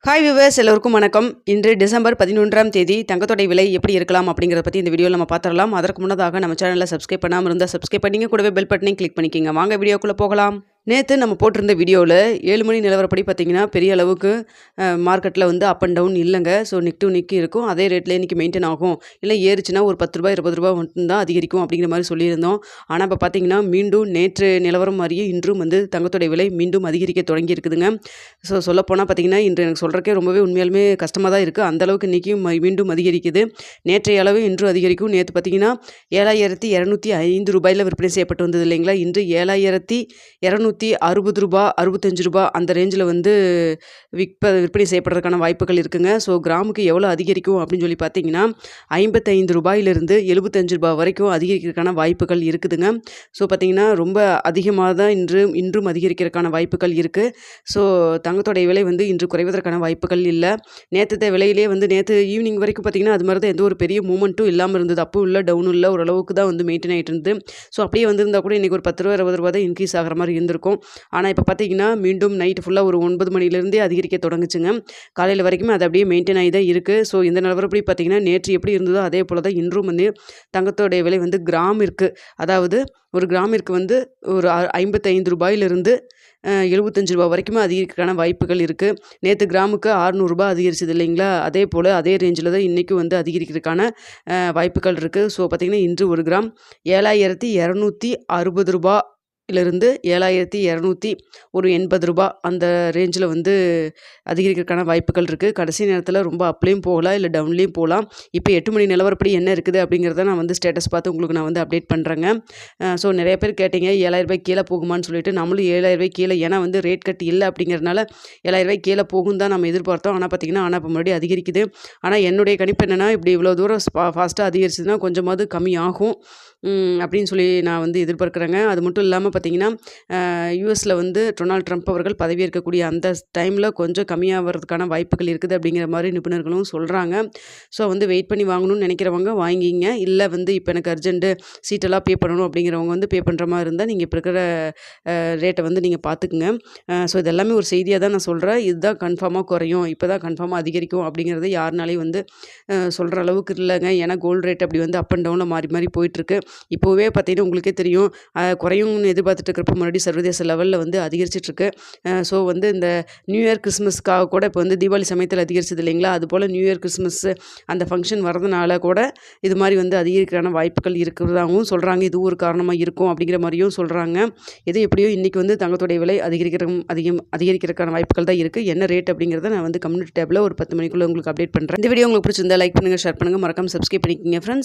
Hi viewers, எல்லோருக்கும் வணக்கம். இன்று டிசம்பர் 11ஆம் தேதி தங்கத்தோட விலை எப்படி இருக்கலாம் அப்படிங்கிறத பற்றி இந்த வீடியோவில் நம்ம பார்த்துடலாம். அதற்கு முன்னதாக நம்ம சேனலை சப்ஸ்கிரைப் பண்ணாமல் இருந்தால் சப்ஸ்கிரைப் பண்ணிங்க, கூடவே பெல் பட்டனையும் கிளிக் பண்ணிக்கிங்க. வாங்க வீடியோக்குள்ளே போகலாம். நேற்று நம்ம போட்டிருந்த வீடியோவில் 7 மணி நிலவரப்படி பார்த்திங்கன்னா பெரிய அளவுக்கு மார்க்கெட்டில் வந்து அப் அண்ட் டவுன் இல்லைங்க. ஸோ நிக் டு நிக் இருக்கும். அதே ரேட்டில் இன்றைக்கி மெயின்டைன் ஆகும். இல்லை ஏறுச்சுன்னா ஒரு 10 ரூபாய் 20 ரூபா மட்டும்தான் அதிகரிக்கும் அப்படிங்கிற மாதிரி சொல்லியிருந்தோம். ஆனால் இப்போ பார்த்திங்கன்னா மீண்டும் நேற்று நிலவரம் மாதிரியே இன்றும் வந்து தங்கத்தோடைய விலை மீண்டும் அதிகரிக்க தொடங்கி இருக்குதுங்க. ஸோ சொல்லப்போனால் பார்த்திங்கன்னா இன்று எனக்கு சொல்கிறக்கே ரொம்பவே உண்மையாலுமே கஷ்டமாக தான் இருக்குது. அந்தளவுக்கு இன்றைக்கும் மீண்டும் அதிகரிக்குது. நேற்றைய அளவு இன்று அதிகரிக்கும். நேற்று பார்த்திங்கன்னா 7205 ரூபாயில் விற்பனை செய்யப்பட்டு வந்தது இல்லைங்களா. இன்று 7260 ரூபா 65 ரூபா அந்த ரேஞ்சில் வந்து விற்பனை செய்யப்படுறதுக்கான வாய்ப்புகள் இருக்குங்க. ஸோ கிராமுக்கு எவ்வளோ அதிகரிக்கும் அப்படின்னு சொல்லி பார்த்தீங்கன்னா 55 ரூபாயிலிருந்து 75 ரூபா வரைக்கும் அதிகரிக்கிறதுக்கான வாய்ப்புகள் இருக்குதுங்க. ஸோ பார்த்திங்கன்னா ரொம்ப அதிகமாக தான் இன்றும் அதிகரிக்கிறதுக்கான வாய்ப்புகள் இருக்குது. ஸோ தங்கத்தோடைய விலை வந்து இன்று குறைவதற்கான வாய்ப்புகள் இல்லை. நேற்று விலையிலே வந்து நேற்று ஈவினிங் வரைக்கும் பார்த்திங்கன்னா அது மாதிரி தான் எந்த ஒரு பெரிய மூமெண்ட்டும் இல்லாமல் இருந்தது. அப்பும் இல்லை டவுனும் இல்லை, ஓரளவுக்கு தான் வந்து மெயின்டைன் ஆகிட்டு இருந்தது. ஸோ அப்படியே வந்திருந்தால் கூட இன்றைக்கி ஒரு 10 ரூபா 20 ரூபா தான் இன்க்ரீஸ் ஆகிற மாதிரி இருந்திருக்கும். ஆனால் இப்போ பார்த்தீங்கன்னா மீண்டும் நைட்டு ஃபுல்லாக ஒரு 9 மணிலேருந்தே அதிகரிக்க தொடங்குச்சுங்க. காலையில் வரைக்குமே அது அப்படியே மெயின்டைன் ஆகி தான் இருக்குது. ஸோ இந்த நிலவரப்படி பார்த்தீங்கன்னா நேற்று எப்படி இருந்ததோ அதே போல் தான் இன்றும் வந்து தங்கத்தோடைய விலை வந்து கிராமிற்கு, அதாவது ஒரு கிராமிற்கு வந்து ஒரு 55 ரூபாயிலிருந்து 75 ரூபா வரைக்குமே அதிகரிக்கிறதுக்கான வாய்ப்புகள் இருக்குது. நேற்று கிராமுக்கு 600 ரூபா அதிகரிச்சது இல்லைங்களா, அதே போல் அதே ரேஞ்சில் தான் இன்றைக்கும் வந்து அதிகரிக்கிறதுக்கான வாய்ப்புகள் இருக்குது. ஸோ பார்த்திங்கன்னா இன்று ஒரு கிராம் 7260 ரூபா இலிருந்து 7280 ரூபா அந்த ரேஞ்சில் வந்து அதிகரிக்கிறதுக்கான வாய்ப்புகள் இருக்குது. கடைசி நேரத்தில் ரொம்ப அப்லேயும் போகலாம், இல்லை டவுன்லேயும் போகலாம். இப்போ 8 மணி நிலவரப்படி என்ன இருக்குது அப்படிங்கிறத நான் வந்து ஸ்டேட்டஸ் பார்த்து உங்களுக்கு நான் வந்து அப்டேட் பண்ணுறேங்க. ஸோ நிறைய பேர் கேட்டீங்க 7000 ரூபாய் கீழே போகுமான்னு சொல்லிட்டு. நம்மளும் 7000 ரூபாய் கீழே, ஏன்னா வந்து ரேட் கட் இல்லை அப்படிங்கிறதுனால 7000 ரூபாய் கீழே போகும் தான் நம்ம எதிர்பார்த்தோம். ஆனால் பார்த்திங்கன்னா இப்போ மறுபடியும் அதிகரிக்குது. ஆனால் என்னுடைய கணிப்பு என்னென்னா இப்படி இவ்வளோ தூரம் ஃபாஸ்ட்டாக அதிகரிச்சதுன்னா கொஞ்சமாவது கம்மி ஆகும் அப்படின்னு சொல்லி நான் வந்து எதிர்பார்க்குறேங்க. அது மட்டும் இல்லாமல் பார்த்திங்கன்னா யூஎஸில் வந்து டொனால்ட் ட்ரம்ப் அவர்கள் பதவியேற்கக்கூடிய அந்த டைமில் கொஞ்சம் கம்மியாகிறதுக்கான வாய்ப்புகள் இருக்குது அப்படிங்கிற மாதிரி நிபுணர்களும் சொல்கிறாங்க. ஸோ வந்து வெயிட் பண்ணி வாங்கணும்னு நினைக்கிறவங்க வாங்கிங்க. இல்லை வந்து இப்போ எனக்கு அர்ஜென்ட்டு சீட்டெல்லாம் பே பண்ணணும் அப்படிங்கிறவங்க வந்து பே பண்ணுற மாதிரி இருந்தால் நீங்கள் இப்போ இருக்கிற ரேட்டை வந்து நீங்கள் பார்த்துக்குங்க. ஸோ இதெல்லாமே ஒரு செய்தியாக தான் நான் சொல்கிறேன். இதுதான் கன்ஃபார்மாக குறையும், இப்போ தான் கன்ஃபார்மாக அதிகரிக்கும் அப்படிங்கிறது யாருனாலையும் வந்து சொல்கிற அளவுக்கு இல்லைங்க. ஏன்னா கோல்டு ரேட் அப்படி வந்து அப் அண்ட் டவுனில் மாறி மாறி போயிட்டுருக்கு. இப்போவே பார்த்தீங்கன்னா உங்களுக்கே தெரியும் குறையும்னு எதிர்பார்த்துட்டு இருக்கிறப்ப மறுபடியும் சர்வதேச லெவலில் வந்து அதிகரிச்சிட்ருக்கு. ஸோ வந்து இந்த நியூ இயர் கிறிஸ்மஸ்க்காக கூட இப்போ வந்து தீபாவளி சமயத்தில் அதிகரிச்சது இல்லைங்களா, அதுபோல் நியூ இயர் கிறிஸ்மஸ் அந்த ஃபங்க்ஷன் வரதுனால கூட இது மாதிரி வந்து அதிகரிக்கிறான வாய்ப்புகள் இருக்கிறதாகவும் சொல்கிறாங்க. இது ஒரு காரணமாக இருக்கும் அப்படிங்கிற மாதிரியும் சொல்கிறாங்க. எது எப்படியோ இன்றைக்கி வந்து தங்கத்தோடைய விலை அதிகரிக்கிறதுக்கான வாய்ப்புகள் தான் இருக்குது. என்ன ரேட் அப்படிங்கிறத நான் வந்து கம்யூனிட்டி டேப்பில் ஒரு 10 மணிக்குள்ளே உங்களுக்கு அப்டேட் பண்ணுறேன். இந்த வீடியோ உங்களுக்கு பிடிச்சிருந்தா லைக் பண்ணுங்கள், ஷேர் பண்ணுங்கள், மறக்காம சப்ஸ்கிரைப் பண்ணிக்கோங்க ஃப்ரெண்ட்ஸ்.